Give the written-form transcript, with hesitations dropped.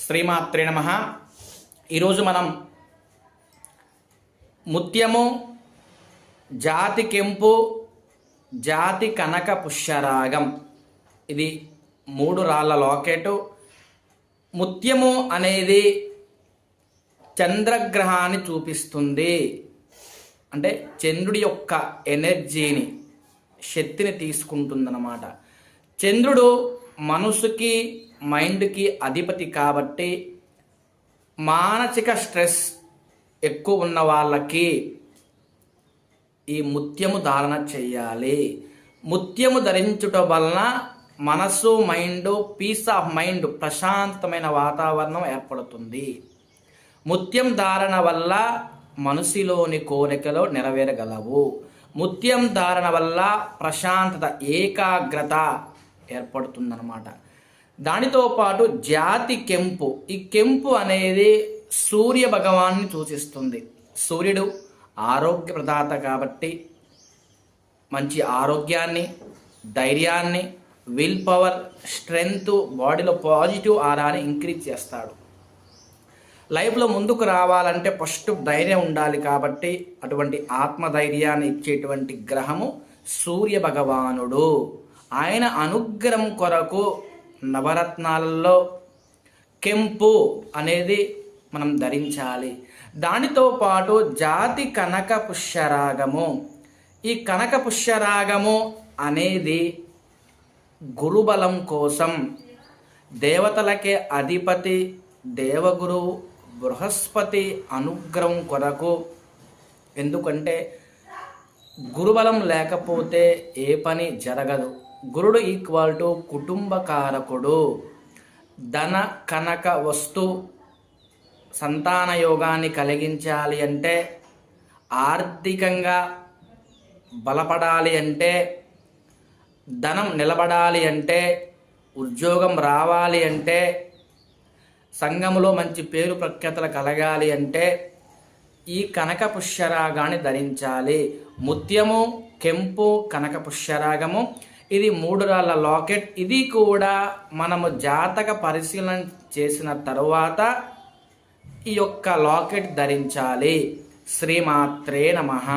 శ్రీమాత్రే నమః. ఈరోజు మనం ముత్యము, జాతి కెంపు, జాతి కనక పుష్యరాగం, ఇది 3 రాళ్ళ లాకెట్. ముత్యము అనేది చంద్రగ్రహాన్ని చూపిస్తుంది. అంటే చంద్రుడి యొక్క ఎనర్జీని, శక్తిని తీసుకుంటుందన్నమాట. చంద్రుడు మనసుకి, మైండ్కి అధిపతి కాబట్టి మానసిక స్ట్రెస్ ఎక్కువ ఉన్న వాళ్ళకి ఈ ముత్యము ధారణ చేయాలి. ముత్యము ధరించుట వలన మనసు, మైండ్, పీస్ ఆఫ్ మైండ్, ప్రశాంతమైన వాతావరణం ఏర్పడుతుంది. ముత్యం ధారణ వల్ల మనసులోని కోరికలు నెరవేరగలవు. ముత్యం ధారణ వల్ల ప్రశాంతత, ఏకాగ్రత ఏర్పడుతుందన్నమాట. దానితో పాటు జాతి కెంపు, ఈ కెంపు అనేది సూర్య భగవాన్ని సూచిస్తుంది. సూర్యుడు ఆరోగ్య ప్రదాత కాబట్టి మంచి ఆరోగ్యాన్ని, ధైర్యాన్ని, విల్ పవర్, స్ట్రెంగ్త్, బాడీలో పాజిటివ్ ఆరాని ఇంక్రీజ్ చేస్తాడు. లైఫ్లో ముందుకు రావాలంటే ఫస్ట్ ధైర్యం ఉండాలి కాబట్టి అటువంటి ఆత్మధైర్యాన్ని ఇచ్చేటువంటి గ్రహము సూర్య భగవానుడు. ఆయన అనుగ్రహం కొరకు నవరత్నాలలో కెంపు అనేది మనం ధరించాలి. దానితో పాటు జాతి కనక పుష్యరాగము. ఈ కనక పుష్యరాగము అనేది గురుబలం కోసం, దేవతలకే అధిపతి దేవగురు బృహస్పతి అనుగ్రహం కొరకు. ఎందుకంటే గురుబలం లేకపోతే ఏ పని జరగదు. గురుడు ఈక్వల్ టు కుటుంబకారకుడు. ధన, కనక, వస్తు, సంతాన యోగాన్ని కలిగించాలి అంటే, ఆర్థికంగా బలపడాలి అంటే, ధనం నిలబడాలి అంటే, ఉద్యోగం రావాలి అంటే, సంఘంలో మంచి పేరు ప్రఖ్యాతలు కలగాలి అంటే ఈ కనక పుష్యరాగాన్ని ధరించాలి. ముత్యము, కెంపు, కనక పుష్యరాగము, ఇది 3 రాళ్ళ లాకెట్. ఇది కూడా మనము జాతక పరిశీలన చేసిన తరువాత ఈ యొక్క లాకెట్ ధరించాలి. శ్రీమాత్రే నమః.